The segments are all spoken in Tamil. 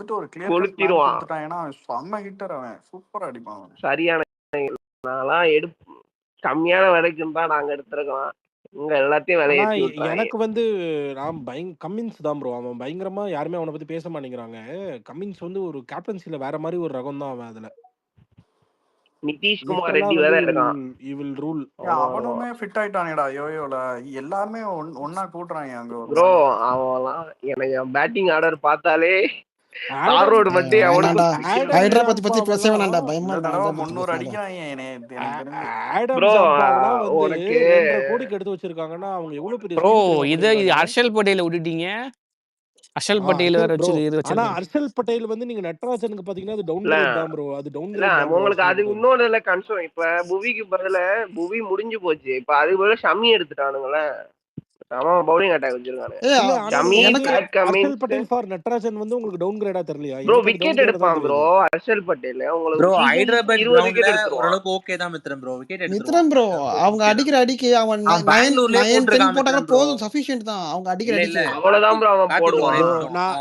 வந்துட்டு ஒரு கிளியர் கட் பிளான் கொளுத்திடுவான். கொடுத்துட்டான். அவன் செம்ம ஹிட்டர், அவன் சூப்பரா அடிப்பான் அவன். சரியான நான்லாம் கம்மியான விலைக்கு இருந்தா நாங்க எடுத்துருக்கலாம். இங்க எல்லாத்தையும் ஆனா விலையேத்தி விட்டுறாங்க. எனக்கு வந்து நான் கம்மின்ஸ் தான் ப்ரோ. அவன் பயங்கரமா யாருமே அவனை பத்தி பேச மாட்டேங்கிறாங்க. கம்மின்ஸ் வந்து ஒரு கேப்டன்சில வேற மாதிரி ஒரு ரகம் தான் அவன். அதுல நிதிஷ்குமார் ரெட்டி வேற இருக்கான். இவில் ரூல். அவனுமே ஃபிட் ஆயிட்டானேடா யோயோல. எல்லாமே ஒன்னா கூட்டுறாங்க அங்க. ப்ரோ அவன்லாம் எனக்கு பேட்டிங் ஆர்டர் பார்த்தாலே ரோடு மட்டும் ஹைதராபாத் பத்தி பேசவே வேண்டாம்டா, பயமா இந்த தடவை 300 அடிக்கிறாங்க. ப்ரோ உனக்கு 2.5 கோடிக்கு எடுத்து வச்சிருக்காங்கன்னா அவங்க எவ்வளவு பெரிய ப்ரோ. இது ஹர்ஷல் பட்டேல விட்டுட்டீங்க. ஹர்ஷல் பட்டேல் வேற வச்சு. ஆனா ஹர்ஷல் பட்டேல் வந்து நீங்க நட்ராஜனுக்கு பாத்தீங்கன்னா அது டவுன் கிரேட் தான் ப்ரோ. அது டவுன் கிரேட். உங்களுக்கு அது இன்னொரு இல்ல கன்சர்ன். இப்ப புவிக்கு பதிலா புவி முடிஞ்சு போச்சு. இப்ப அது பதிலா ஷமி எடுத்துட்டானுங்களே. அவன் பவுலிங் அட்டாக் வச்சிருக்கானே. ஹர்ஷல் பட்டேல் ஃபார் நட்ராஜன் வந்து உங்களுக்கு டவுன் கிரேடா தெரியலையா? ப்ரோ விக்கெட் எடுப்பான் ப்ரோ ஹர்ஷல் பட்டேல். உங்களுக்கு ப்ரோ ஹைதராபாத் 20 விக்கெட் எடுத்துறான். ஓரளவுக்கு ஓகே தான் மித்ரன் ப்ரோ. விக்கெட் எடுத்துறான் மித்ரன் ப்ரோ. அவங்க அடிக்கிற அடிக்கு அவன் 9 போட்டாங்க போதும், சஃபிஷியன்ட் தான். அவங்க அடிக்கிற அடிக்கு அவ்வளவுதான் ப்ரோ அவன் போடுவான்.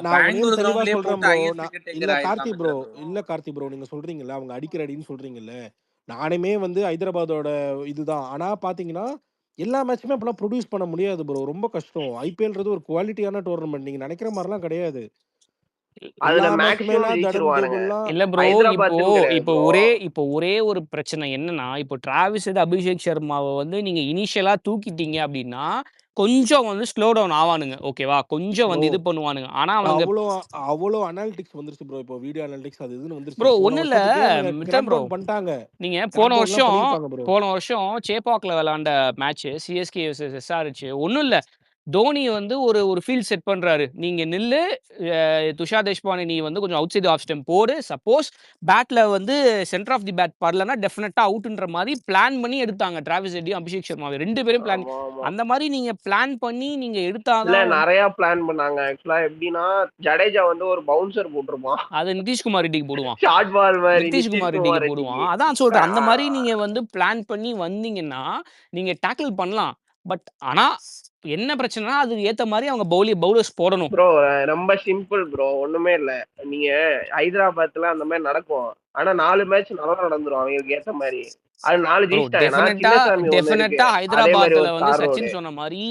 நான் தெளிவா சொல்றேன் ப்ரோ. இல்ல கார்த்தி ப்ரோ நீங்க சொல்றீங்கல்ல அவங்க அடிக்கிற அடின்னு சொல்றீங்கல்ல. நானுமே வந்து ஹைதராபாத்தோட இதுதான். ஆனா பாத்தீங்கன்னா எல்லா மேட்சுமே அப்பெல்லாம் ப்ரொடியூஸ் பண்ண முடியாது ப்ரோ. ரொம்ப கஷ்டம். ஐபிஎல்ன்றது ஒரு குவாலிட்டியான டோர்னமெண்ட். நீங்க நினைக்கிற மாதிரிலாம் கிடையாது. இல்ல ப்ரோ. இப்போ ஒரே ஒரு பிரச்சனை என்னன்னா, இப்போ டிராவிஸ் அபிஷேக் சர்மாவை வந்து நீங்க இனிஷியலா தூக்கிட்டீங்க அப்படின்னா கொஞ்சம் வந்து ஸ்லோ டவுன் ஆவானுங்க. ஓகேவா? கொஞ்சம் வந்து இது பண்ணுவானுங்க. ஆனா அவங்க அவ்வளோ அனாலிட்டிக்ஸ் வந்துருச்சு ப்ரோ. இப்போ வீடியோ அனாலிட்டிக்ஸ் அது இதுன்னு வந்துருச்சு ப்ரோ. ஒண்ணு இல்ல ப்ரோ பண்ணிட்டாங்க. நீங்க போன வருஷம் சேப்பாக்ல விளையாண்ட மேட்ச் சிஎஸ்கே vs SRH. ஒண்ணும் இல்ல, தோனி வந்து ஒரு ஃபீல்ட் செட் பண்றாரு. நீங்க நில்லு, துஷார் தேஷ்பாண்டே நீ வந்து கொஞ்சம் அவுட் சைட் ஆஃப் ஸ்டெம்ப் போடு. சப்போஸ் பேட்ல வந்து சென்டர் ஆஃப் தி பேட் படலன்னா டெஃபினட்டா அவுட்ன்ற மாதிரி பிளான் பண்ணி எடுத்தாங்க. டிராவிஸ் ஹெட்டையும் அபிஷேக் சர்மாவை 2 பேரும் பிளான். அந்த மாதிரி நீங்க பிளான் பண்ணி நீங்க எடுத்தாதான். நிறைய பிளான் பண்ணாங்க. ஆக்சுவலா எப்படின்னா ஜடேஜா வந்து ஒரு பவுன்சர் போட்டுருப்பான். அது நிதிஷ்குமார் ரெட்டிக்கு போடுவான். ஷார்ட் பால் மாதிரி நிதிஷ்குமார் ரெட்டிக்கு போடுவான். அதான் சொல்றேன். அந்த மாதிரி நீங்க வந்து பிளான் பண்ணி வந்தீங்கன்னா நீங்க டேக்கிள் பண்ணலாம். பட் ஆனா என்ன பிரச்சனைனா அதுக்கு ஏத்த மாதிரி அவங்க பவுலர்ஸ் போடணும். ப்ரோ ரொம்ப சிம்பிள் ப்ரோ. ஒண்ணுமே இல்ல. நீங்க ஹைதராபாத்ல அந்த மாதிரி நடக்கும். ஆனா 4 மேட்ச் நல்லா நடந்துரும் அவங்களுக்கு ஏத்த மாதிரி. அது 4 டெஃபினட்டா ஹைதராபாத்ல வந்து சச்சின் சொன்ன மாதிரி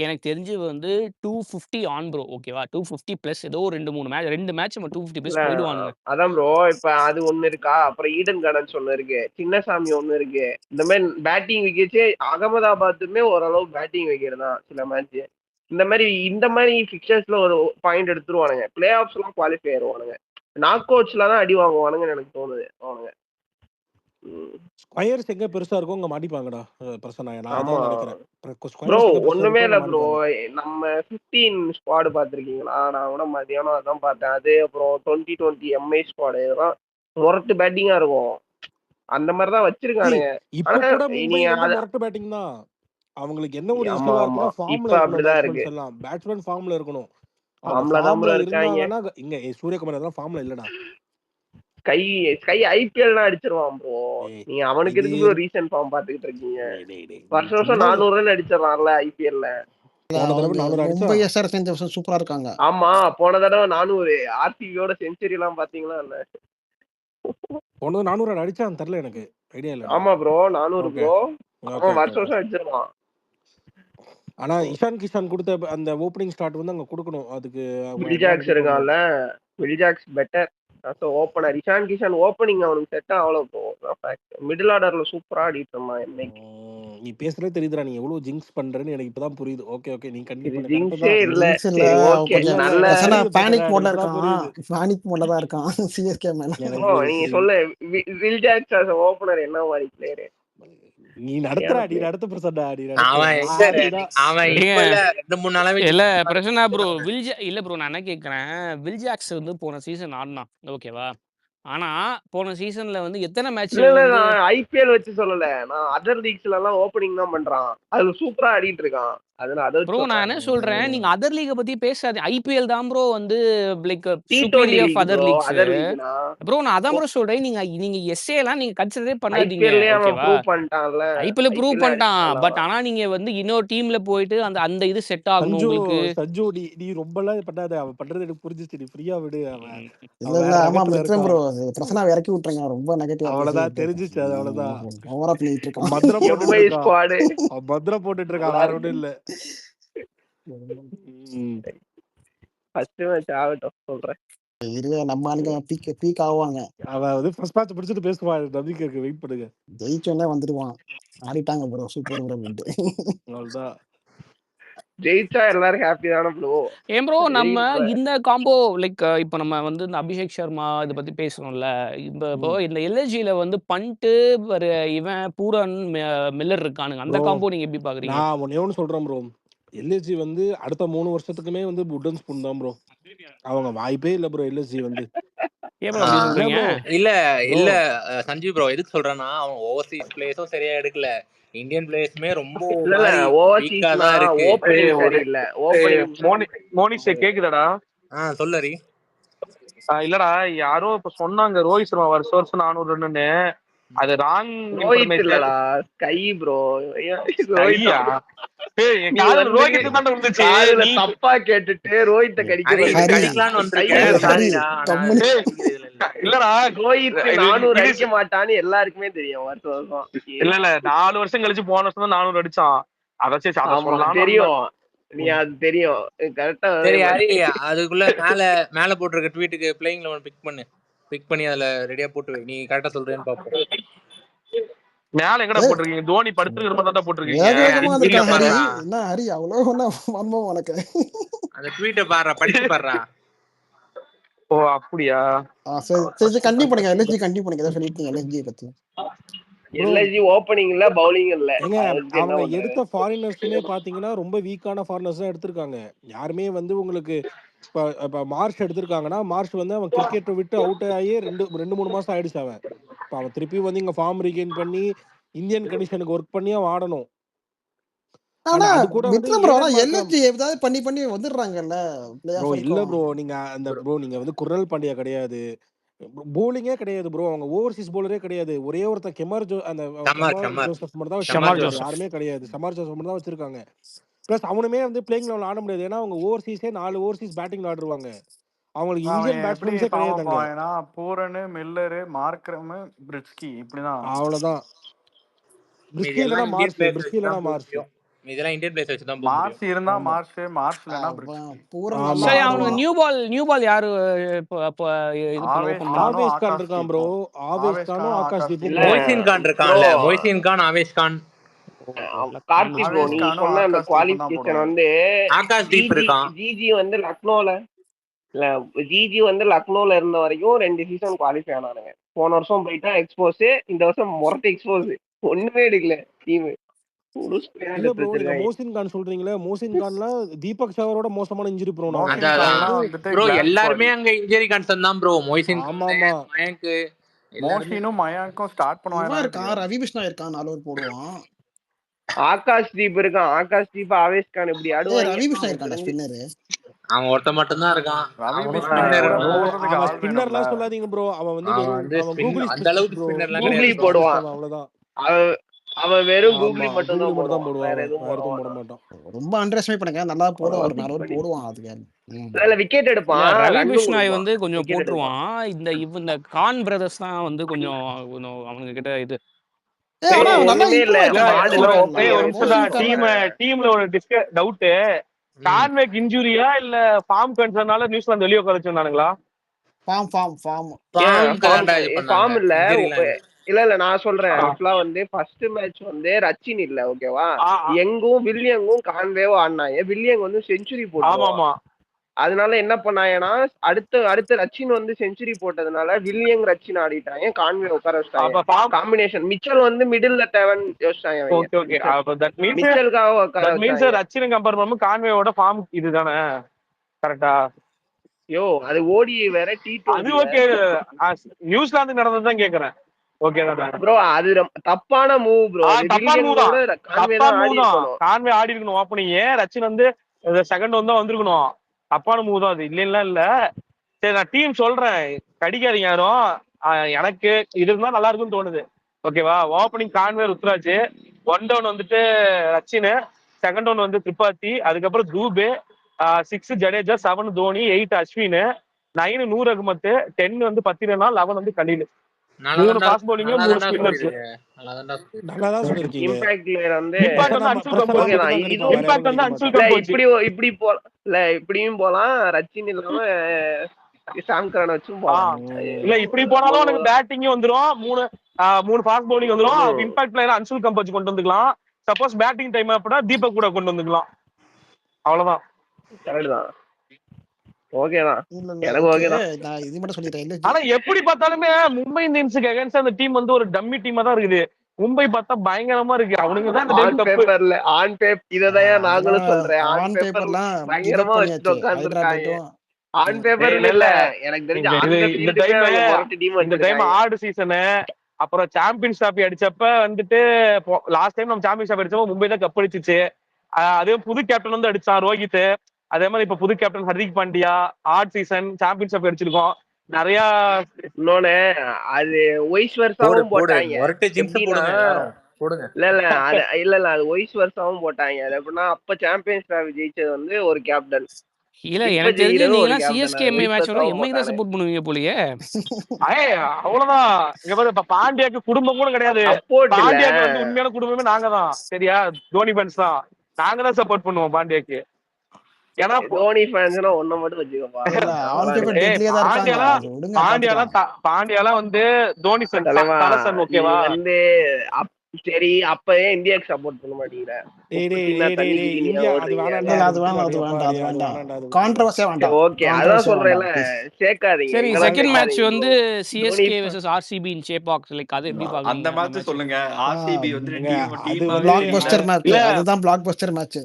எனக்கு தெரிஞ்சு வந்து 250 ஆன் ப்ரோ. ஓகேவா? 250 பிளஸ் ஏதோ 2 மேட்ச் 250 பிளஸ் போயிடுவானுங்க. அதான் ப்ரோ. இப்ப அது ஒண்ணு இருக்கா. அப்புறம் ஈடன் கார்டன்ஸ் ஒண்ணு இருக்கு, சின்னசாமி ஒண்ணு இருக்கு. இந்த மாதிரி பேட்டிங் விக்கெட்ஸே அகமதாபாத்துமே ஓரளவு பேட்டிங் விக்கெட் தான் சில மேட்ச். இந்த மாதிரி பிக்சர்ஸ்ல ஒரு பாயிண்ட் எடுத்துருவானுங்க. பிளே ஆஃப்ஸ் எல்லாம் குவாலிஃபை ஆயிருவானுங்க. நாக் அவுட்ஸ்ல தான் அடி வாங்குவானுங்கன்னு எனக்கு தோணுது. அவனுங்க ஸ்கொயர்ஸ் எங்க பெருசா இருக்கும் அங்க மாட்டிப்பாங்கடா பிரச்சனை. நான் நினைக்கிறேன் ப்ரோ. ஒண்ணுமே இல்ல ப்ரோ. நம்ம 15 ஸ்குவாட் பாத்திருக்கீங்களா? நான் கூட மதியானம் அதான் பார்த்தேன். அது அப்புறம் 2020 MI ஸ்குவாட் இதெல்லாம் முரட்டு பேட்டிங்கா இருக்கும். அந்த மாதிரி தான் வச்சிருக்கானுங்க. இப்ப கூட முரட்டு பேட்டிங் தான். அவங்களுக்கு என்ன ஒரு இஷ்யூவா இருக்குன்னா ஃபார்ம்ல இருக்கணும். பேட்ஸ்மேன் ஃபார்ம்ல இருக்கணும். ஃபார்ம்ல இருக்காங்க. இங்க சூரியகுமார் அதெல்லாம் ஃபார்ம்ல இல்லடா. கை ஐபிஎல் அடிச்சிருவான் ப்ரோ. நீங்க அவனுக்கு எதுக்கு ப்ரோ ரீசன்ட் ஃபார்ம் பாத்துக்கிட்டு இருக்கீங்க? வருஷம் 400 ரன் அடிச்சிடறான்ல ஐபிஎல்ல. மும்பை எஸ்ஆர்எச் இந்த வருஷம் சூப்பரா இருக்காங்க. ஆமா போன தடவை 400 ஆர்சிபியோட செஞ்சுரி எல்லாம் பாத்தீங்களா? இல்ல போன 400 ரன் அடிச்சான் தெரியல, எனக்கு ஐடியா இல்ல. ஆமா ப்ரோ 400 ப்ரோ. அவன் வருஷம் அடிச்சிருவான். ஆனா இஷான் கிஷான் கொடுத்த அந்த ஓப்பனிங் ஸ்டார்ட் வந்து அங்க கொடுக்கணும். அதுக்கு வில்ஜாக்ஸ் இருக்கான்ல, Will Jacks better opener. Ishan Kishan opening அவனுக்கு செட் ஆகல ப்ரோ. மிடில் ஆர்டர்ல சூப்பரா ஆடிட்டு இருந்தான். என்னைக்கு நீ பேசுறதே தெரியுதுடா நீ எவ்வளவு ஜிங்ஸ் பண்றேன்னு எனக்கு இப்பதான் புரியுது. ஓகே நீ கண்டிப்பா ஜிங்ஸே இல்ல. ஓகே நல்ல பேனிக் மோட்ல இருக்கான். பேனிக் மோட்ல தான் இருக்கான் சிஎஸ்கே மேல. நீங்க சொல்ல வில்ஜாக்ஸ் as ஓப்பனர் என்ன மாதிரி பிளேயர்? நீ நடத்த பிரசண்டா இல்ல பிரச்சனை ப்ரோ. இல்ல ப்ரோ நான் என்ன கேக்குறேன், வில்ஜாக்ஸ் வந்து போன சீசன் ஆடினான். ஓகேவா? ஆனா போன சீசன்ல வந்து எத்தனை மேட்ச் ஐபிஎல் வச்சு சொல்லல, நான் அதர் லீக்ஸ்ல எல்லாம் ஓப்பனிங் தான் பண்றான். அதுல சூப்பரா ஆடிட்டு இருக்கான். அதனால அதை ப்ரோ நான் என்ன சொல்றேன், நீங்க அதர் லீக பத்தி பேசாதீங்க. ஐபிஎல் தான் ப்ரோ வந்து like T20 superior of league other bro. Leagues. Other லீக்னா ப்ரோ நான் அதான் ப்ரோ சொல்றேன். நீங்க எஸ்ஏலாம் நீங்க கன்சிடரே பண்ணாதீங்க. ஐபிஎல்லே அவன் ஓகேவா? ப்ரூவ் பண்ணிட்டான்ல. ஐபிஎல் ப்ரூவ் ஐபிஎல் பண்ணிட்டான். அடிச்சான்ல பட் அவன். ஆனா நீங்க வந்து இன்னொரு டீம்ல போயிட்டு அந்த இது செட் ஆகணும் சஞ்சு உங்களுக்கு. சஞ்சு நீ ரொம்பலாம் பண்ணாத. அவன் பண்றது எனக்கு புரிஞ்சிச்சு. நீ ஃப்ரீயா விடு. அவன் ம். இல்ல அவன் இல்ல வேற ஆமா ரகத்துல மித்ரன் இருக்கான். ப்ரோ பிரச்சனை இறக்கி விட்டுருங்க. ரொம்ப நெகட்டிவா அவ்வளவுதான் பேசிட்டு தெரிஞ்சிச்சு. அது அவ்வளவுதான். ஓவரா பண்ணிட்டு இருக்கான். பத்திரம் போட்டுட்டு எம்ஐ இருக்கான். ஸ்குவாடு அவன் பத்திரம் போட்டுட்டு இருக்கான். நல்லா வேற இருக்கு. ஒண்ணும் இல்ல. ம். ஃபர்ஸ்ட் மேட்ச் ஆகட்டும் சொல்றேன். இருங்க நம்ம ஆளுங்க பீக் ஆவாங்க. அவன் வந்து ஃபர்ஸ்ட் மேட்ச் முடிச்சுட்டு பேசுவான். நம்பிக்கை இருக்கு. வெயிட் பண்ணுங்க. ஜெயிச்சோன்னே வந்துடுவான். ஆடிட்டாங்க ப்ரோ சூப்பர் ப்ரோ அப்படின்ட்டு. அவ்வளவுதான். ஜெயிச்சா எல்லாரும் ஹாப்பி தானே ப்ரோ. ஏன் ப்ரோ நம்ம இந்த காம்போ லைக் இப்போ நம்ம வந்து இந்த அபிஷேக் சர்மா இதை பத்தி பேசுறோம்ல. இப்போ இந்த எல்எஸ்ஜில வந்து பண்ட்டு இவன் பூரன் மில்லர் இருக்கானுங்க. அந்த ப்ரோ காம்போ நீங்க எப்படி பாக்குறீங்க? நான் ஒன்னே ஒன்று சொல்றேன் ப்ரோ. எல்எஸ்ஜி வந்து அடுத்த 3 வருஷத்துக்குமே வந்து உட்டன் ஸ்பூன் தான் ப்ரோ. அவங்க வாய்ப்பே இல்ல ப்ரோ. எல்எஸ்ஜி வந்து ஏன் ப்ரோ அப்படி இல்ல சொல்றீங்க? ப்ரோ. இல்ல ப்ரோ இல்ல சஞ்சீவ் ப்ரோ எதுக்கு சொல்றேன்னா அவன் ஓவர்சீஸ் பிளேயர்ஸும் சரியா எடுக்கல. இந்தியன் பிளேயர்ஸுமே ரொம்ப இல்ல மாதிரி வீக்கா ஓவர்சீஸ்னா தான் இருக்கு. ஓப்பனிங் சரியில்லை. ஓப்பனிங் மோனிஷ் கேக்குதாடா? சொல்லரி. இல்லடா யாரோ இப்ப சொன்னாங்க ரோஹித் சர்மா வருஷம் 400 ரன்னு. அது ராங் ரோஹித் இன்ஃபர்மேஷன். இல்லடா ஸ்கை ப்ரோ. ஐயா என் காதுல ரோஹித் தான் வந்துச்சு. காதுல நீ தப்பா கேட்டுட்டு ரோஹித்த ஹரி கடிக்க கடிக்கலான்னு வந்திருக்கேன். ஹரி சாரிடா. கம்முனு இல்லடா ரோஹித் 400 அடிக்க மாட்டான்னு எல்லாருக்குமே தெரியும் வருஷம். இல்ல 4 வருஷம் கழிச்சு போன வருஷம் தான் 400 அடிச்சான். அதாச்சும் அதை ஆமா சொல்லலாம் தெரியும். நீ அது தெரியும் கரெக்டா. சரி ஹரி அதுக்குள்ள மேல போட்டிருக்க ட்வீட்டுக்கு பிளேயிங் 11 பிக் பண்ணி அதுல ரெடியா போட்டு வை. நீ கரெக்டா சொல்றேன்னு பாப்போம். மேல எங்கடா போட்டிருக்கீங்க? தோனி படுத்துக்கிற மாதிரி தான் போட்டிருக்கீங்க. வேகமா இருக்கான் ஹரி. பாருடா. என்ன ஹரி அவ்வளவு வன்பம் உனக்கு. அந்த ட்வீட்டை பாரு, படிச்சு பாருடா. ஓ அப்படியா? சரி கண்டிப்பா பண்ணுங்க. எல்எஸ்ஜி கண்டிப்பா பண்ணுங்க. ஏதாவது சொல்லிருக்கீங்க எல்எஸ்ஜி பத்தி. எல்எஸ்ஜி ஓப்பனிங் இல்ல பவுலிங் இல்ல. ஏங்க அவங்க எடுத்த ஃபாரினர்ஸுமே பாத்தீங்கன்னா ரொம்ப வீக்கான ஃபாரினர்ஸ் தான் எடுத்திருக்காங்க. யாருமே வந்து உங்களுக்கு இப்ப மார்ஷ் எடுத்திருக்காங்கன்னா மார்ஷ் வந்து அவன் கிரிக்கெட்டை விட்டு அவுட் ஆகி 2-3 மாசம் ஆயிடுச்சு. அவன் இப்போ அவன் திருப்பி வந்து இங்க ஃபார்ம் ரீகெயின் பண்ணி இந்தியன் கண்டிஷனுக்கு ஒர்க் பண்ணியே ஆடணும். ஆனா அது கூட வந்து மித்ரன் ப்ரோ எல்எஸ்ஜி ஏதாவது பண்ணி வந்துடுறாங்கல்ல. ப்ரோ இல்ல ப்ரோ. நீங்க அந்த ப்ரோ நீங்க வந்து குர்னல் பாண்டியா கிடையாது. போலிங்கே கிடையாது ப்ரோ. அவங்க ஓவர்சீஸ் போலரே கிடையாது. ஒரே ஒருத்தர் கெமார் ஜோசப் மட்டும் தான் வச்சிருக்காங்க. யாருமே கிடையாது. ஷமார் ஜோசப் மட்டும் தான் வச்சிருக்காங்க. பிளஸ் அவனுமே வந்து பிளேயிங் லெவல் ஆட முடியாது. ஏன்னா அவங்க ஓவர்சீஸே 4 ஓவர்சீஸ் பேட்டிங் ஆடுவாங்க. அவங்களுக்கு இந்தியன் பேட்ஸ்மேன்ஸே கிடையாதுங்க. பூரன் மில்லரு மார்க்ரம் பிரிட்ஸ்கி இப்படிதான். அவ்வளவுதான். பிரிஸ்கி இல்லனா மார்ஷ். பிரிஸ்கி இல்லனா மார்ஷ். இதெல்லாம் இந்தியன் பிளேயர்ஸ் வச்சு தான் மார்ஷ் இருந்தா மார்ஷ் இல்லனா பிரிட்ஸ்கி. சரி அவனுக்கு நியூ பால் யாரு இது ஓபன் ஆவேஷ் கான் இருக்கான் ப்ரோ. ஆவேஷ் கானும் ஆகாஷ் தீப்பும். மொய்சின் கான் இருக்கான்ல. மொய்சின் கான் ஆவேஷ் கான் கார்த்தி ப்ரோ நீ சொன்ன அந்த குவாலிஃபிகேஷன் வந்து ஆகாஷ் தீப் இருக்கான். ஜிஜி வந்து லக்னோல இல்ல ஜிஜி வந்து லக்னோல இருந்த வரைக்கும் 2 சீசன் குவாலிஃபை ஆனானுங்க. போன வருஷம் போயிட்டா எக்ஸ்போஸ். இந்த வருஷம் மொரட்டு எக்ஸ்போஸ். ஒண்ணுமே எடுக்கல டீம். இல்ல ப்ரோ நீங்க மோசின் கான் சொல்றீங்களே. மோசின் கான்ல தீபக் சவரோட மோசமான இன்ஜரி ப்ரோ. ப்ரோ எல்லாருமே அங்க இன்ஜரி கன்சர்ன் தான் ப்ரோ. மொய்சின் மயங்க் மோஷினும் மயங்கும் ஸ்டார்ட் பண்ணுவாங்க. ரவி பிஷ்ணா இருக்கான் 4 ஓவர் போடுவான். ஆகாஷ் தீப் இருக்கான். ஆகாஷ் தீப் ஆவேஷ் கான் இப்படி ஆடுவாங்க. ரவி பிஷ்ணா இருக்கான்டா ஸ்பின்னர். அவன் ஒருத்த மட்டும் தான் இருக்கான். அவன் ஸ்பின்னர்லாம் சொல்லாதீங்க ப்ரோ. அவன் வந்து அந்த அளவுக்கு ஸ்பின்னர்லாம் கூகுளி போடுவான். அவ்வளவுதான். அவன் வெறும் கூகுளி மட்டும் தான் போடுவான். வேற எதுவும் போட மாட்டான். ரொம்ப அண்டர்எஸ்டிமேட் பண்ணுங்க. நல்லா போடுவான். ஒரு 4 ஓவர் போடுவான். அதுக்கு இல்ல விக்கெட் எடுப்பான். ரவி பிஷ்ணாய் வந்து கொஞ்சம் போட்டுருவான். இந்த கான் பிரதர்ஸ் தான் வந்து கொஞ்சம் அவங்க கிட்ட இது டீம்ல ஒரு டவுட். கான்வேக் இன்ஜூரியா இல்ல ஃபார்ம் கன்சர்னால நியூசிலாந்து வெளிய உட்கார வச்சிருந்தானுங்களா? ஃபார்ம் இல்ல நான் சொல்றேன். ஆக்சுவலா வந்து ஃபர்ஸ்ட் மேட்ச் வந்து ரச்சின் இல்ல ஓகேவா. எங்கும் வில்லியங்கும் கான்வேவும் ஆடினாங்க. வில்லியங் வந்து செஞ்சுரி போட்டான். அதனால என்ன பண்ணாங்கன்னா அடுத்த ரச்சின் வந்து செஞ்சுரி போட்டதுனால வில்லியங் ரச்சின் ஆடிட்டாங்க. கான்வே உட்கார வச்சிட்டாங்க. காம்பினேஷன் மிச்சல் வந்து மிடில்ல தேவன் யோசிச்சாங்க. ரச்சின் கம்பேர் பண்ணும்போது கான்வேவோட ஃபார்ம் இதுதானே கரெக்டா? யோ அது ஓடி வேற T20. அது ஓகே. நியூசிலாந்து நடந்ததுதான் கேக்குறேன். ஓகே தான் ப்ரோ. அது தப்பான மூவ் ப்ரோ. தப்பான மூவ் தான். தப்பான மூவ் தான். இருக்கணும். கான்வே ஆடி இருக்கணும் ஓப்பனிங். ரச்சின் வந்து செகண்ட் வந்து வந்திருக்கணும். தப்பான மூவ் தான் அது. இல்ல இல்ல. சரி நான் டீம் சொல்றேன், கடிக்காதீங்க யாரும். எனக்கு இது இருந்தா நல்லா இருக்கும்னு தோணுது. ஓகேவா? ஓப்பனிங் கான்வே ருத்ராஜ், 1 டவுன் வந்துட்டு ரச்சின், செகண்ட் டவுன் வந்து திரிபாத்தி, அதுக்கப்புறம் தூபே, 6 ஜடேஜா, 7 தோனி, 8 அஸ்வின், 9 நூர் அகமத், 10 வந்து பத்திரனா, 11 வந்து கலீல். 3 fast bowling 3 spinners. நல்லா தான் சொல்லிருக்கீங்க. இம்பாக்ட்ல வந்து இம்பாக்ட் வந்து அன்சுல் கம்போஸ். இம்பாக்ட் வந்து அன்சுல் கம்போஸ். இப்படி போலாம். இல்ல இப்படியும் போலாம். ரச்சின் இல்லாம சாம்கரன் வச்சும் போலாம். இல்ல இப்படி போனாலும் உனக்கு பேட்டிங் வந்துரும். 3 ஃபாஸ்ட் பவுலிங் வந்துரும். இம்பாக்ட் பிளேயர் அன்சுல் கம்போஸ் கொண்டு வந்துக்கலாம். சப்போஸ் பேட்டிங் டைம் அப்படின்னா தீபக் கூட கொண்டு வந்துக்கலாம். அவ்வளவுதான். கரெக்ட் தான். ஓகேதான். எனக்கு ஓகேதான். நான் இது மட்டும் சொல்லிட்டேன். ஆனா எப்படி பார்த்தாலுமே மும்பை இந்தியன்ஸுக்கு அகைன்ஸ்ட் அந்த டீம் வந்து ஒரு டம்மி டீமா தான் இருக்குது. மும்பை பார்த்தா பயங்கரமா இருக்கு. அவனுங்க தான் ஆன் பேப்பர்ல இததான் நாங்களும் சொல்றேன். ஆன் பேப்பர்லாம் பயங்கரமா வச்சுட்டு உட்கார்ந்துருக்காங்க. ஆன் பேப்பர் இல்ல, எனக்கு தெரிஞ்சு இந்த டைம் ஆடு சீசனு, அப்புறம் சாம்பியன்ஸ் டிராபி அடிச்சப்ப வந்துட்டு லாஸ்ட் டைம் நம்ம சாம்பியன்ஸ் டிராபி அடிச்சப்ப மும்பை தான் கப் அடிச்சிச்சு. அதே புது கேப்டன் வந்து அடிச்சான் ரோஹித். அதே மாதிரி இப்ப புது கேப்டன் ஹர்திக் பாண்டியா. ஆட் சீசன் சாம்பியன்ஸ் டிராபி அடிச்சிருக்கோம் நிறைய. இன்னொன்னு அது ஒய்ஸ் வருஷாவும் போட்டாங்க. இல்ல அது ஒய்ஸ் வருஷாவும் போட்டாங்க. அது எப்படின்னா அப்ப சாம்பியன்ஸ் டிராபி ஜெயிச்சது வந்து ஒரு கேப்டன். இல்ல எனக்கு தெரிஞ்சு நீங்க எல்லாம் சிஎஸ்கே எம்ஐ மேட்ச் வரும் எம்ஐ தான் சப்போர்ட் பண்ணுவீங்க போலயே. அவ்வளவுதான். இங்க பாரு, இப்ப பாண்டியாக்கு குடும்பம் கூட கிடையாது. பாண்டியாக்கு வந்து உண்மையான குடும்பமே நாங்க தான். சரியா? தோனி ஃபேன்ஸ் தான். நாங்க தான் சப்போர்ட் பண்ணுவோம் பாண்டியாக்கு. ஏன்னா தோனி ஃபேன்ஸ்னா ஒண்ணு மட்டும் வச்சுக்கோப்பா. பாண்டியாலாம் வந்து தோனி ஃபேன். ஓகேவா? வந்து சரி அப்பவே இந்தியாக்கு சப்போர்ட் பண்ண மாட்டீங்க. ஓகே அதான் சொல்றேன்ல, சேர்க்காதீங்க. சரி செகண்ட் மேட்ச் வந்து சிஎஸ்கே வெர்சஸ் ஆர்சிபி இன் சேப்பாக். லைக் அது எப்படி பாக்குறீங்க? அந்த மேட்ச் சொல்லுங்க. ஆர்சிபி வந்து அது பிளாக் பஸ்டர் மேட்ச். அதுதான் பிளாக் பஸ்டர் மேட்ச்.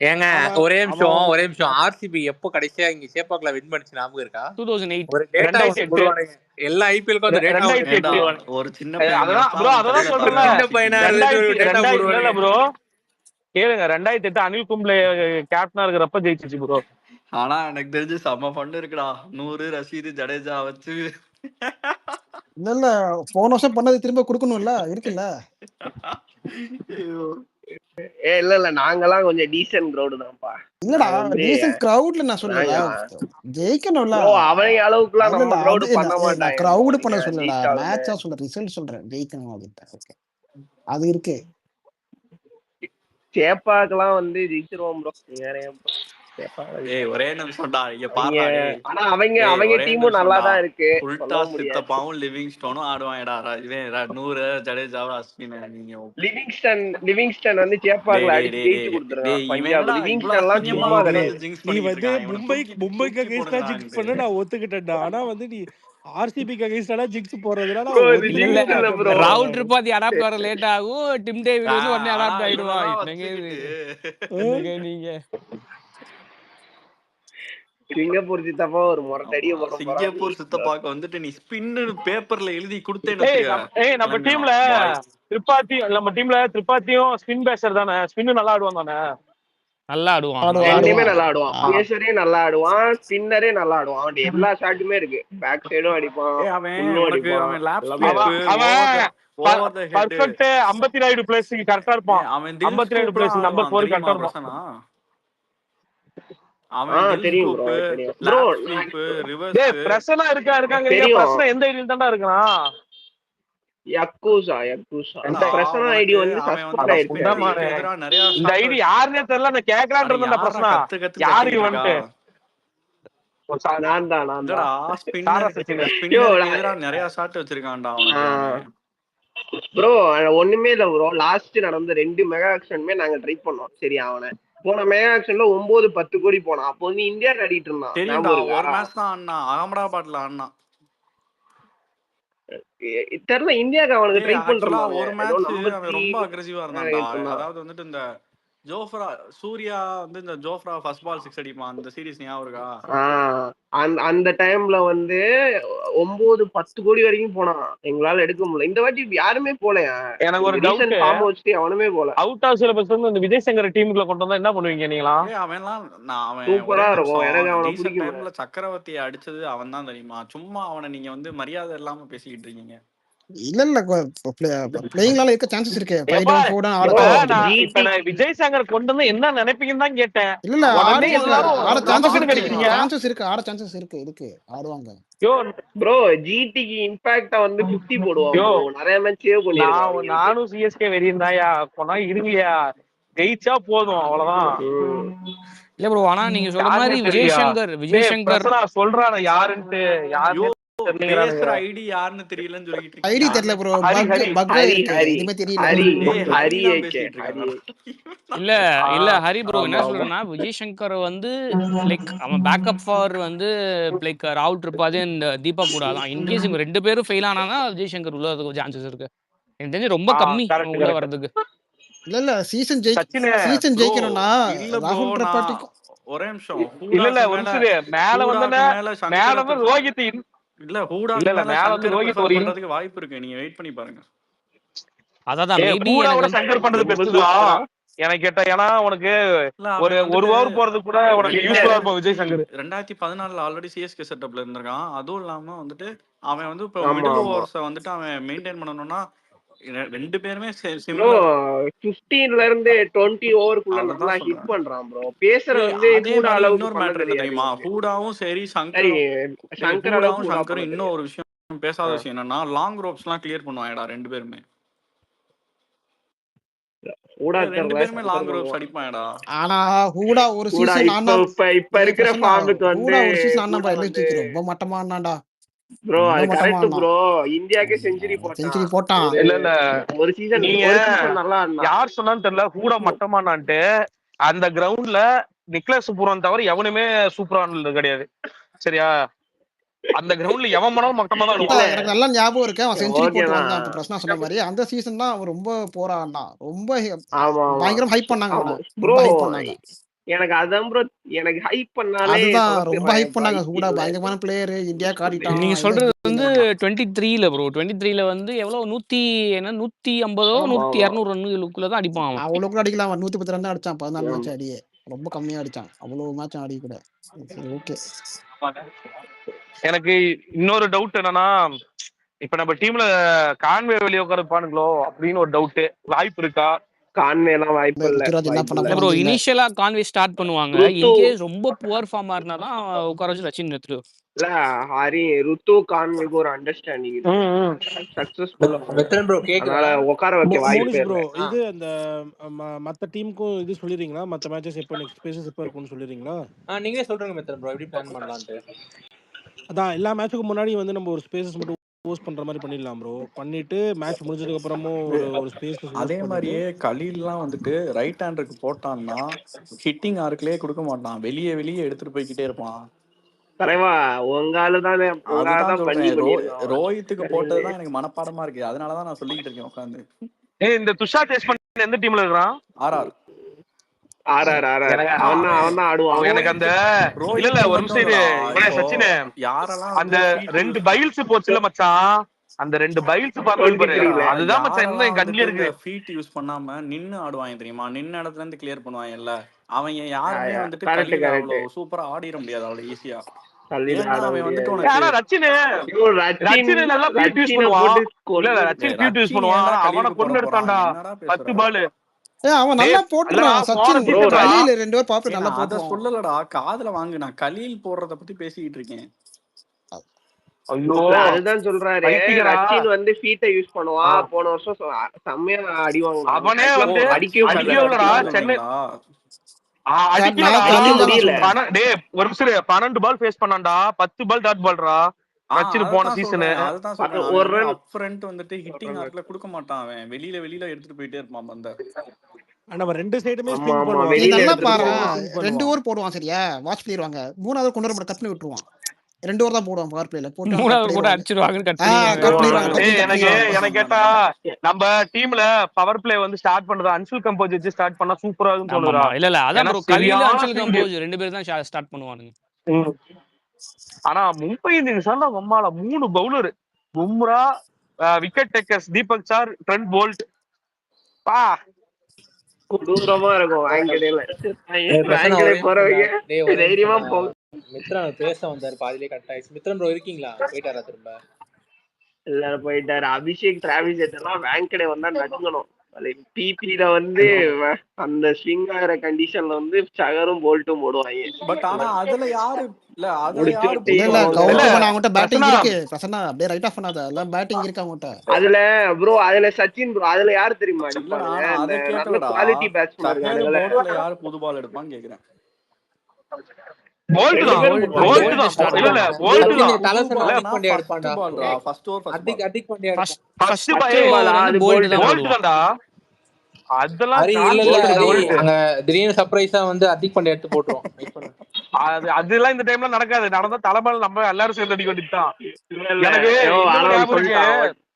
ஏங்க ஒரே நிமிஷம். ஆர்சிபி எப்போ கடைசியா இங்க சேப்பாக்ல வின் பண்ணிச்சு ஞாபகம் இருக்கா? 2008. ஒரு டேட்டா போடுவாங்க. எல்லா ஐபிஎல்க்கும் அந்த டேட்டா ஒரு சின்ன பையன். அதான் சொல்றேன். சின்ன பையனா டேட்டா போடுவாங்க ப்ரோ. கேளுங்க, 2008 அனில் கும்ப்ளே கேப்டனா இருக்கிறப்ப ஜெயிச்சிச்சு ப்ரோ. ஆனா எனக்கு தெரிஞ்சு செம்ம ஃபன் இருக்குடா. 100 ரஷீது ஜடேஜா வச்சு. இல்ல போன வருஷம் பண்ணது திரும்ப கொடுக்கணும்ல, இருக்குல்ல. இல்ல நாங்கெல்லாம் கொஞ்சம் டீசன்ட் கிரவுட் தான்ப்பா. இல்லடா டீசன்ட் கிரவுட்ல நான் சொல்லல, ஜெயிக்கணும்ல. அவங்க அளவுக்குலாம் நம்ம கிரவுட் பண்ண மாட்டாங்க. கிரவுட் பண்ண சொல்லடா, மேட்சா சொல்ற, ரிசல்ட் சொல்றேன். ஜெயிக்கணும் அது. அது இருக்கு. சேப்பாக்கெல்லாம் வந்து ஜெயிச்சிருவோம் ப்ரோ. ஒரே நிமிஷம்டா, இங்க பாரு. ஆனா அவங்க டீமும் நல்லா தான் இருக்கு. உல்டா சித்தப்பாவும் லிவிங்ஸ்டோனும் ஆடுவாங்கடா. இவன் 100 ஜடேஜாவா அஸ்வின். நீங்க லிவிங்ஸ்டன் வந்து சேப்பாக்ல அடிச்சு ஜெயிச்சு கொடுத்துறான். பஞ்சாப் லிவிங்ஸ்டன்லாம் சும்மா கிடையாது. நீ வந்து மும்பைக்கு அகைன்ஸ்டா ஜிங்ஸ் பண்ண நான் ஒத்துக்கிட்டேன்டா. ஆனா வந்து நீ ஆர்சிபிக்கு அகைன்ஸ்டா ஜிங்ஸ் போறதுனால ராகுல் திரிபாதி அடாப்ட் வர லேட் ஆகும். டிம் டேவிட் வந்து உடனே அடாப்ட் ஆயிடுவான். என்னங்க நீங்க சிங்கப்பூர் சித்தப்பா ஒரு முரட்டடியை போட. சிங்கப்பூர் சித்தப்பாக்கு வந்துட்டு நீ ஸ்பின் பேப்பர்ல எழுதி கொடுத்தேன்னு. நம்ம டீம்ல திரிபாத்தியும் ஸ்பின் பேசர் தானே. ஸ்பின் நல்லா ஆடுவான் தானே. நல்லா ஆடுவான். ரெண்டுமே நல்லா ஆடுவான். பேசரே நல்லா ஆடுவான், ஸ்பின்னரே நல்லா ஆடுவான். அவன் எல்லா ஷாட்டுமே இருக்கு. பேக் சைடும் அடிப்பான், ஃபுல்லும் அடிப்பான். பர்ஃபெக்ட் 54 பிளேஸ் கரெக்டா இருப்பான். 54 பிளேஸ் நம்பர் 4 கரெக்டா இருப்பான். தெரியும் ப்ரோ. பிரசனா இருக்காங்க. பிரசனா எந்த ஐடியில தான்டா இருக்கான்? யக்கூசா பிரசனா ஐடி வந்து சஸ்பெண்ட் ஆயிருக்கு. இந்த ஐடி யாருனே தெரியல. நான் கேக்குறான்னு இருந்தேன். பிரசனா யாரு இவன்ட்டு? நான் தான் நிறைய ஷாட் வச்சிருக்கான்டா ப்ரோ. ஒண்ணுமே இல்ல ப்ரோ. லாஸ்ட் நடந்த 2 மெகா ஆக்ஷனுமே நாங்க ட்ரை பண்ணோம். சரி, அவனை போன மெகா ஆக்ஷன்ல 9-10 கோடி போனான். அப்போ வந்து இந்தியா ஆடிட்டு இருந்தான். ஒரு மேட்ச் தான் ஆடினா, அகமதாபாத்ல ஆடினா. தெரியல, இந்தியாக்கு அவனுக்கு ட்ரை பண்றான். ஒரு மேட்ச் அவன் ரொம்ப அக்ரெசிவா இருந்தான்டா. அதாவது வந்துட்டு இந்த ஜோஃப்ரா சூர்யா வந்து இந்த ஜோஃப்ரா ஃபர்ஸ்ட் பால் 6 அடிப்பான் அந்த சீரிஸ் ஞாபகம் இருக்கா? அந்த டைம்ல வந்து 9-10 கோடி வரைக்கும் போனான். எங்களால எடுக்க முடியல. இந்த வாட்டி யாருமே போலையா? எனக்கு ஒரு டவுட். ஃபார்ம் வச்சுட்டு அவனுமே போல. அவுட் ஆஃப் சிலபஸ் வந்து இந்த விஜய் சங்கர் டீமுக்குள்ள கொண்டு வந்தா என்ன பண்ணுவீங்க நீங்களா? அவன்லாம் அவன் சூப்பரா இருக்கும். எனக்கு அவனை பிடிக்கும். டைம்ல சக்கரவர்த்தியை அடிச்சது அவன் தான் தெரியுமா? சும்மா அவனை நீங்க வந்து மரியாதை இல்லாம பேசிக்கிட்டு இருக்கீங்க. இல்ல பிளேயிங்ல இருக்க சான்சஸ் இருக்கு. விஜய் சங்கர் கொண்டு வந்து என்ன நினைப்பீங்கன்னு தான் கேட்டேன். இல்ல சான்சஸ் இருக்கு. ஆட சான்சஸ் இருக்கு. ஆடுவாங்க. ப்ரோ ஜிடிக்கு இம்பாக்ட் வந்து 50 போடுவாங்க. நிறைய மேட்சே போடுவாங்க. நானும் சிஎஸ்கே வெறியந்தாயா போனா இருங்கயா ஜெயிச்சா போதும் அவ்வளவுதான். இல்ல ப்ரோ ஆனா நீங்க சொல்ற மாதிரி விஜய் சங்கர் சொல்றான யாருன்ட்டு யாரு பேசுற ஐடி யாருன்னு தெரியலன்னு சொல்லிட்டு இருக்கீங்க. ஐடி தெரியல ப்ரோ. பக் இருக்கு. எதுமே தெரியல. இல்ல ஹரி ப்ரோ என்ன சொல்றேன்னா விஜய் சங்கர் வந்து லைக் அவன் பேக்கப் ஃபார் வந்து லைக் ராகுல் திரிபாதி அண்ட் தீபக் கூட தான். இன்கேஸ் இவங்க 2 பேரும் ஃபெயில் ஆனானா விஜய் சங்கர் உள்ள வரதுக்கு சான்சஸ் இருக்கு. எனக்கு தெரிஞ்சு ரொம்ப கம்மி உள்ள வரதுக்கு. இல்ல சீசன் ஜெயிக்கணும்னா ராகுல் திரிபாதிக்கு ஒரே நிமிஷம். இல்ல ஒரு நிமிஷம் மேல வந்து ரோஹித் இல்ல மேல வந்து ரோஹித் வரதுக்கு வாய்ப்பு இருக்கு. நீங்க வெயிட் பண்ணி பாருங்க. அதான் மேபி சங்கர் பண்றது பெஸ்ட் தான் எனக்கு கேட்டா. ஏன்னா உனக்கு ஒரு ஓவர் போறது கூட உனக்கு யூஸ்ஃபுல்லா இருக்கும் விஜய் சங்கர். 2014 ஆல்ரெடி சிஎஸ்கே செட்டப்ல இருந்திருக்கான். அதுவும் இல்லாம வந்துட்டு அவன் வந்து இப்ப மிடில் ஓவர்ஸ் வந்துட்டு அவன் மெயின்டைன் பண்ணனும்னா 2 பேருமே 15ல இருந்து 20 ஓவருக்குள்ள நல்லா ஹிட் பண்றான் ப்ரோ. பேசுற வந்து கூட அளவுக்கு இன்னொரு மேட்டர் என்ன தெரியுமா? ஹூடாவும் சரி சங்கரும் இன்னும் ஒரு விஷயம் பேசாத விஷயம் என்னன்னா லாங் ரோப்ஸ்லாம் கிளியர் பண்ணுவாங்கடா 2 பேருமே. லாங் ரோப்ஸ் அடிப்பாங்கடா. ஆனா ஹூடா ஒரு சீசன் இப்ப இருக்கிற ஃபார்முக்கு வந்து ஒரு சீசன் ஆனா ரொம்ப மட்டமா ஆனாடா ப்ரோ. அது கரெக்ட் ப்ரோ. இந்தியாக்கே செஞ்சுரி போட்டான். இல்ல ஒரு சீசன் நல்லா யார் சொன்னான்னு தெரியல ஹூடா மட்டமானான்ட்டு. அந்த கிரவுண்ட்ல நிக்லஸ் சூப்பரான் தவிர எவனுமே சூப்பரானது கிடையாது. சரியா? அந்த கிரவுண்ட்ல எவன் மனம் மட்டமா தான் இருக்கும். எனக்கு நல்லா ஞாபகம் இருக்கு. அவன் செஞ்சுரி போட்டு வந்தான். பிரச்சனை சொன்ன மாதிரி அந்த சீசன் தான் அவன் ரொம்ப போராடினான். ரொம்ப பயங்கரம் ஹைப் பண்ணாங்க அவனை. ப்ரோ எனக்கு அதான் ப்ரோ. எனக்கு ஹைப் பண்ணாலே அதுதான் ரொம்ப ஹைப் பண்ணாங்க. ஹூடா பயங்கரமான பிளேயர். இந்தியா காட்டிட்டான். நீங்க சொல்றது வந்து 23ல ப்ரோ. 23ல வந்து எவ்வளவு 150 200 ரன்னுக்குள்ள தான் அடிப்பான். அவ்வளவு கூட அடிக்கலாம். 110 ரன் அடிச்சான் 14 மேட்ச் அடியே. ரொம்ப கம்மியா அடிச்சான். அவ்வளவு மேட்ச் அடி கூட. ஓகே. எனக்கு இன்னொரு டவுட் என்னன்னா இப்ப நம்ம டீம்ல கான்வே வெளியே உட்காருப்பானுங்களோ அப்படின்னு ஒரு டவுட். வாய்ப்பு இருக்கா? கான்வேலாம் வாய்ப்பு இல்ல ப்ரோ. இனிஷியலா கான்வே ஸ்டார்ட் பண்ணுவாங்க. இன்கேஸ் ரொம்ப புவர் ஃபார்மா இருந்தா தான் உட்கார வச்சு ரச்சின் நிறுத்து. இல்ல ஹரி ருத்து கான்வேக்கு ஒரு அண்டர்ஸ்டாண்டிங் சக்சஸ்ஃபுல் வெட்டரன் ப்ரோ. கேக்குறா உட்கார வைக்க வாய்ப்பு ப்ரோ. இது அந்த மத்த டீமுக்கும் இது சொல்லிரீங்களா? மத்த மேட்சஸ் எப்ப நெக்ஸ்ட் பேசஸ் எப்ப இருக்கும்னு சொல்லிரீங்களா? நீங்களே சொல்றீங்க மெத்தட் ப்ரோ. எப்படி பிளான் பண்ணலாம்னு. அதான் எல்லா மேட்சுக்கு முன்னாடி வந்து நம்ம ஒரு ஸ்பேசஸ் மட்டும் போஸ்ட் பண்ற மாதிரி பண்ணிடலாம் ப்ரோ. பண்ணிட்டு மேட்ச் முடிஞ்சதுக்கு அப்புறமும் ஒரு ஸ்பேஸ். அதே மாதிரியே கலீல்லாம் வந்துட்டு ரைட் ஹேண்டருக்கு போட்டான்னா ஹிட்டிங் ஆர்க்லயே கொடுக்க மாட்டான். வெளியே எடுத்துட்டு போய்கிட்டே இருப்பான். ரோஹித்துக்கு போட்டதுதான் எனக்கு மனப்பாடமா இருக்கு. அதனாலதான் நான் சொல்லிக்கிட்டு இருக்கேன் உட்காந்து. இந்த துஷார் தேஷ்பாண்டே எந்த டீம்ல இருக்கான்? ஆர்ஆர். எனக்கு அந்த இல்ல ஒரு நிமிஷம் சச்சின் யாரெல்லாம் அந்த 2 பைல்ஸ் போச்சுல மச்சான். அந்த 2 பைல்ஸ் பாருங்க. அதுதான் மச்சான் என்ன கண்ணில இருக்கு. ஃபீட் யூஸ் பண்ணாம நின்னு ஆடுவாங்க தெரியுமா? நின்ன இடத்துல இருந்து கிளியர் பண்ணுவாங்கல்ல. அவங்க யாருமே வந்துட்டு அவ்வளவு சூப்பரா ஆடிட முடியாது அவ்வளவு ஈஸியா. அவனை கொண்டு எடுத்தான்டா 10 பால். அவன் நல்லா போட்டுறான். சச்சின் கலீல் 2 பேர் பாத்து நல்லா அத சொல்லலடா. காதுல வாங்கு. நான் கலீல் போடுறத பத்தி பேசிட்டு இருக்கேன். ஐயோ அதுதான் சொல்றாரு. ரச்சின் வந்து ஃபீட்டை யூஸ் பண்ணுவான். போன வருஷம் செம்மையா அடி வாங்குவான். அவனே வந்து அடிக்கலடா. சென்னை டேய் ஒரு நிமிஷம் 12 பால் ஃபேஸ் பண்ணான்டா. 10 பால் டாட் பால்ரா. ரச்சின் போன சீசன் ஒரு ரன் அப் ஃப்ரண்ட் வந்துட்டு ஹிட்டிங் ஆர்க்ல கொடுக்க மாட்டான். அவன் வெளியில எடுத்துட்டு போயிட்டே இருப்பான் பந்த. ஆனா ரெண்டு சைடுமே ஸ்பின் பண்ணுவான். நல்லா பாரு 2 ஓவர் போடுவான். சரியா வாட்ச் பண்ணிடுவாங்க. 3வது கொண்டு வர கட் பண்ணி விட்டுருவான். 2 ஓவர் தான் போடுவான் பவர் பிளேல போட்டு 3வது போட்டு அடிச்சிடுவாங்கன்னு கட் பண்ணிடுவாங்க. எனக்கு கேட்டா நம்ம டீம்ல பவர் பிளே வந்து ஸ்டார்ட் பண்றது அன்சுல் கம்போஸ் வச்சு ஸ்டார்ட் பண்ணா சூப்பரா இருக்கும்னு சொல்லுறா. இல்ல அதான் ப்ரோ, கலில் அன்சுல் கம்போஸ் 2 பேர் தான் ஸ்டார்ட் பண்ணுவானுங்க. ஆனா மும்பை இந்தியன்ஸ் நம்மால 3 bowler Bumrah, wicket takers Deepak sir, Trent Boult பா கொடூரமா இருக்கும். வாங்கடே போறவங்க தைரியமா போகும். மித்ரன் பேச வந்தாரு, பாதியிலே கட் ஆயிடுச்சு. மித்ரன் ப்ரோ இருக்கீங்களா? போயிட்டாரா திரும்ப? எல்லாரும் போயிட்டாரு. அபிஷேக் டிராவிஸ் எல்லாம் வாங்கடே வந்தா நடுங்கணும். பிபில வந்து அந்த ஸ்விங் ஆகிற கண்டிஷன்ல வந்து சகரும் போல்ட்டும் போடுவாங்க. பட் ஆனா அதுல யாரு இல்ல அவங்ககிட்ட பேட்டிங் இருக்கு. பிரசன்னா அப்படியே ரைட் ஆஃப் பண்ணாத, எல்லாம் பேட்டிங் இருக்கு அவங்ககிட்ட. அதுல ப்ரோ அதுல சச்சின் ப்ரோ அதுல யாரு தெரியுமா அடிப்பாங்க? நல்ல குவாலிட்டி பேட்ஸ்மேன். அதுல யாரு புது பால் எடுப்பான்னு கேக்குறேன். அதெல்லாம் இந்த டைம்ல நடக்காது. நடந்தா தலைமையில நம்ம எல்லாரும் சேர்ந்து அடிக்க வேண்டியதுதான்.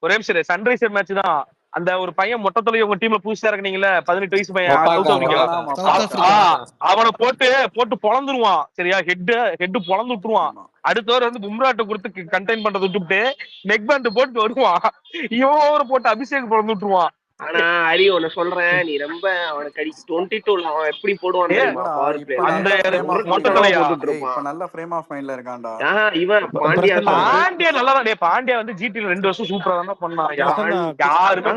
ஒரே நிமிஷம், சன்ரைசர் மேட்ச் தான். அந்த ஒரு பையன் மொட்டத்துல உங்க டீம்ல புதுசா இருக்கீங்கல்ல, 18 வயசு பையன், அவனை போட்டு பொழந்துருவான். சரியா? ஹெட் பொழந்து விட்டுருவான். அடுத்தவர் வந்து பும்ராட்ட கொடுத்து கண்டெயின் பண்றதை விட்டுட்டு நெக் பேண்ட் போட்டு வருவான். இவன் போட்டு அபிஷேக் பொழந்து விட்டுருவான். ஆனா ஹரி ஒன்னு சொல்றேன், நீ ரொம்ப அவனுக்கு அடி 22 அவன் எப்படி போடுவான் நல்ல ஃப்ரேம் ஆஃப் மைண்ட்ல இருக்கான்டா. இவன் பாண்டியா நல்லாதான். பாண்டியா வந்து ஜிடில 2 வருஷம் சூப்பரா தான் பண்ணான். யாருமே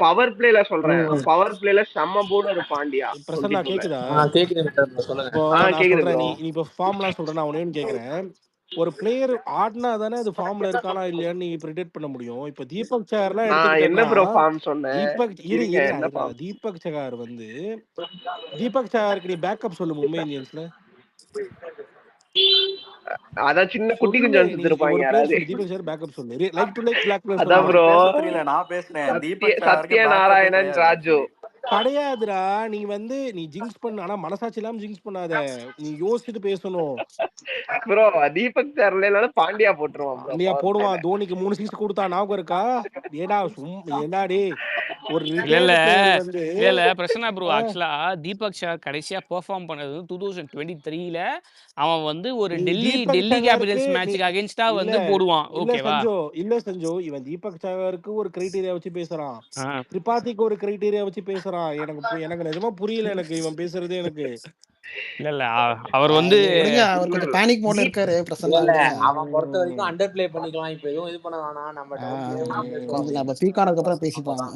பவர் பிளேல சொல்றேன், பவர் பிளேல செம்ம போலர் பாண்டியா. பிரசன்னா கேக்குதா? கேக்குது. நீ இப்ப ஃபார்ம்லாம் சொல்ற, நான் ஒண்ணே கேக்குறேன். ஒரு பிளேயர் ஆடினா தானே அது ஃபார்ம்ல இருக்கானா இல்லையான்னு நீ ப்ரெடிக்ட் பண்ண முடியும். இப்ப தீபக் சஹார்லாம் என்ன ப்ரோ ஃபார்ம் சொன்னேன்? தீபக் சஹார் வந்து தீபக் சஹாருக்கு நீ பேக்கப் சொல்லு மும்பை இந்தியன்ஸ்ல. அதான் சின்ன குட்டி குஞ்சு வந்துருப்பாங்க. தீபக் சஹார் பேக்கப் சொல்லு. Like to like black player. அதான் ப்ரோ நான் பேசுறேன். தீபக் சத்யநாராயணன் ராஜு கிடையாதுடா. நீ வந்து நீ ஜிங்ஸ் பண்ண, ஆனா மனசாட்சி இல்லாம ஜிங்ஸ் பண்ணாத. நீ யோசிச்சுட்டு பேசணும் ப்ரோ. தீபக் சார்ல பாண்டியா போட்டுருவான். பாண்டியா போடுவான். தோனிக்கு 3 6 கொடுத்தா ஞாபகம் இருக்கா? ஏடா என்னடே ஒரு இல்ல பிரச்சனை ப்ரோ. ஆக்சுவலா தீபக் ஷா கடைசியா பெர்ஃபார்ம் பண்ணது 2023ல. அவன் வந்து ஒரு டெல்லி கேபிட்டல்ஸ் மேட்ச்க்கு அகைன்ஸ்டா வந்து போடுவான். ஓகேவா? இல்ல சஞ்சு, இவன் தீபக் சஹாருக்கு ஒரு கிரைட்டீரியா வச்சு பேசுறான், திரிபாதிக்கு ஒரு கிரைட்டீரியா வச்சு பேசுறான். எனக்கு நிஜமா புரியல எனக்கு இவன் பேசுறது. எனக்கு இல்ல அவர் வந்து அவர் கொஞ்சம் பேனிக் மோட்ல இருக்காரு. பிரசன்னா அவன் பொறுத்த வரைக்கும் அண்டர் ப்ளே பண்ணிக்கலாம். இப்ப எதுவும் இது பண்ண வேணாம். நம்ம பீக் ஆனதுக்கு அப்புறம் பேசிப்பாங்க.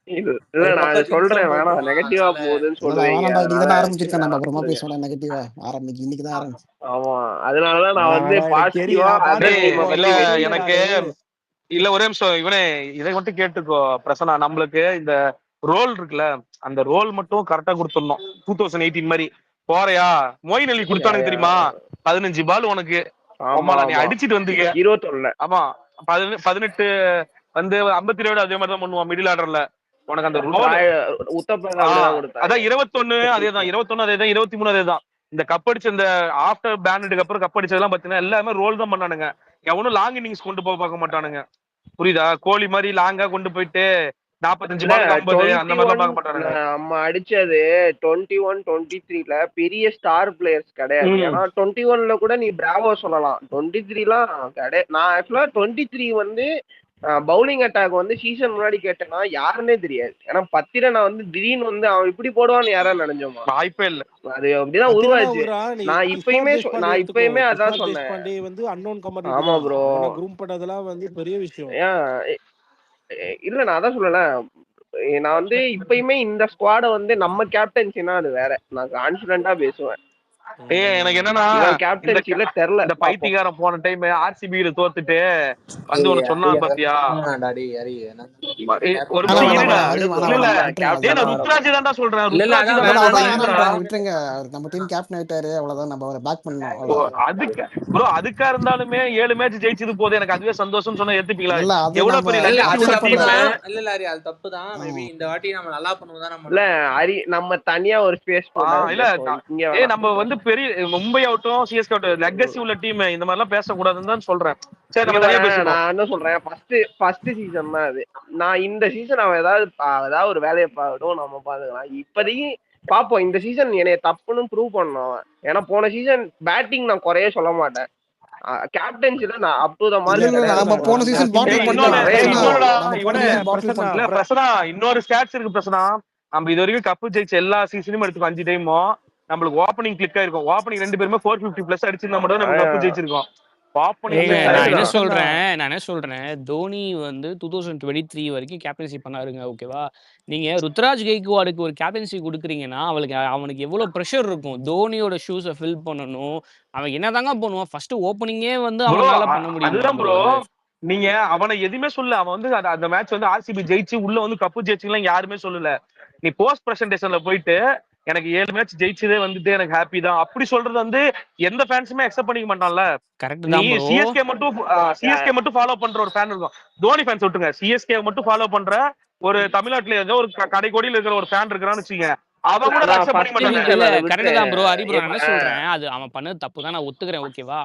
இல்ல நான் சொல்றேன், வேணாம் நெகட்டிவா போகுதுன்னு சொல்லுவீங்க. இதெல்லாம் ஆரம்பிச்சிருக்கேன். நம்ம அப்புறமா பேசலாம். நெகட்டிவா ஆரம்பிச்சு இன்னைக்கு தான் ஆரம்பிச்சு. ஆமா, அதனாலதான் நான் வந்து பாசிட்டிவா எனக்கு இல்ல. ஒரே நிமிஷம், இவனே இதை மட்டும் கேட்டுக்கோ பிரசன்னா. நம்மளுக்கு இந்த ரோல் இருக்குல்ல, அந்த ரோல் மட்டும் கரெக்டா கொடுத்துடணும். 2018 மாதிரி போறையா மொயின் அலி கொடுத்தானுங்க தெரியுமா? 15 பால் உனக்கு. நீ அடிச்சுட்டு வந்து 21. ஆமா 18 வந்து 52 அதே மாதிரி தான் பண்ணுவான் மிடில் ஆர்டர்ல. உனக்கு அந்த ரோல் அதான் 21 அதேதான், 21 அதேதான், 23 அதேதான். இந்த கப் அடிச்ச இந்த ஆஃப்டர் பேண்டுக்கு அப்புறம் கப் அடிச்சதெல்லாம் பாத்தீங்கன்னா எல்லாமே ரோல் தான் பண்ணானுங்க. எவனும் லாங் இன்னிங்ஸ் கொண்டு போக பார்க்க மாட்டானுங்க. புரியுதா? கோலி மாதிரி லாங்கா கொண்டு போயிட்டு 45 பால் 50 அந்த மாதிரி பார்க்க மாட்டானுங்க. நம்ம அடிச்சது 21 23ல பெரிய ஸ்டார் பிளேயர்ஸ் கிடையாது. ஏன்னா 21ல கூட நீ பிராவோ சொல்லலாம், 23லாம் கிடையாது. நான் ஆக்சுவலா 23 வந்து பவுலிங் அட்டாக் வந்து சீசன் முன்னாடி கேட்டேன்னா யாருன்னே தெரியாது. ஏன்னா 10 நான் வந்து திடீர்னு வந்து அவன் இப்படி போடுவான்னு யாராவது நினைச்சோமா? வாய்ப்பே இல்ல. அது அப்படிதான் உருவாச்சு. நான் இப்பயுமே அதான் சொன்னேன். ஆமா ப்ரோ, குரூம் பண்ணதெல்லாம் வந்து பெரிய விஷயம். இல்ல நான் அதான் சொல்லல. நான் வந்து இப்பயுமே இந்த ஸ்குவாட வந்து நம்ம கேப்டன்சினா அது வேற. நான் கான்பிடண்டா பேசுவேன். எனக்கு என்னன்னா கேப்டன்சில தெரியல. இந்த பைத்தியக்காரன் போன டைம் ஆர்சிபில தோத்துட்டு வந்து ஒன்னு சொன்னா பாத்தியா? ஒரு ருத்ராஜ் தான்டா சொல்றேன். விட்டுருங்க, நம்ம டீம் கேப்டன் ஆயிட்டாரு, அவ்வளவுதான். நம்ம அவரை பேக் பண்ணணும். அதுக்கு ப்ரோ அதுக்கா இருந்தாலுமே 7 மேட்ச் ஜெயிச்சது போது எனக்கு அதுவே சந்தோஷம் சொன்னா ஏத்துப்பீங்களா? எவ்வளவு பெரிய அது தப்புதான். மேபி இந்த வாட்டி நம்ம நல்லா பண்ணுவோம் தான். இல்ல ஹரி, நம்ம தனியா ஒரு ஸ்பேஸ் போடலாம். இல்ல நம்ம வந்து பெரிய மும்பை ஆகட்டும் சிஎஸ்கே ஆகட்டும் லெகசி உள்ள டீம் இந்த மாதிரி எல்லாம் பேசக்கூடாதுன்னு தான் சொல்றேன். சரி நம்ம தனியா பேசுவோம். நான் என்ன சொல்றேன், ஃபர்ஸ்ட் சீசன் தான் அது. நான் இந்த சீசன் அவன் ஏதாவது ஒரு வேலையை பார்க்கட்டும், நம்ம பாத்துக்கலாம். இப்போதைக்கு பாப்போம். இந்த சீசன் என்னைய தப்புன்னு ப்ரூவ் பண்ணோம். ஏன்னா போன சீசன் பேட்டிங் நான் குறைய சொல்ல மாட்டேன், கேப்டன்சில நான் அப் டு த மார்க். போன சீசன் பாட்டில் இன்னொரு ஸ்டாட்ஸ் இருக்கு பிரச்சனை. நம்ம இது வரைக்கும் கப்பு ஜெயிச்ச எல்லா சீசனும் எடுத்துக்கோ 5 டைமும் நம்மளுக்கு ஓப்பனிங் கிளிக் ஆயிருக்கும். ஓப்பனிங் 2 பேருமே 450+ அடிச்சிருந்தா மட்டும் நம்ம கப்பு ஜெயிச்சிருக்கோம். நான் என்ன சொல்றேன் தோனி வந்து 2023 வரைக்கும் கேப்டன்சி பண்ணாருங்க, ஓகேவா? நீங்க ருத்ராஜ் கெய்க்வாடுக்கு ஒரு கேப்டன்சி கொடுக்குறீங்கன்னா அவனுக்கு எவ்வளவு ப்ரெஷர் இருக்கும். தோனியோட ஷூஸை ஃபில் பண்ணணும். அவன் என்னதாங்க பண்ணுவான், ஃபர்ஸ்ட் ஓப்பனிங்கே வந்து அவனால பண்ண முடியும் ப்ரோ. நீங்க அவனை எதுவுமே சொல்ல. அவன் வந்து அந்த மேட்ச் வந்து ஆர்சிபி ஜெயிச்சு உள்ள வந்து கப்பு ஜெயிச்சுலாம் யாருமே சொல்லல. நீ போஸ்ட் பிரசன்டேஷன்ல போயிட்டு எனக்கு 7 மேட்ச் ஜெயிச்சதே வந்துட்டு எனக்கு ஹாப்பி தான் அப்படி சொல்றது வந்து எந்த ஃபேன்ஸுமே அக்செப்ட் பண்ணிக்க மாட்டான்ல. நீ சிஎஸ்கே மட்டும் ஃபாலோ பண்ற ஒரு ஃபேன் இருக்கும். தோனி ஃபேன்ஸ் விட்டுங்க, சிஎஸ்கே மட்டும் ஃபாலோ பண்ற ஒரு தமிழ்நாட்டுல ஏதோ ஒரு கடைக்கோடியில இருக்கிற ஒரு ஃபேன் இருக்கிறான்னு வச்சுக்கோங்க, அவன் கூட அக்செப்ட் பண்ணிக்க மாட்டாங்க. கரெக்ட் தான் ப்ரோ. ஹரி ப்ரோ என்ன சொல்றேன், அது அவன் பண்ணது தப்பு தான், நான் ஒத்துக்கிறேன், ஓகேவா?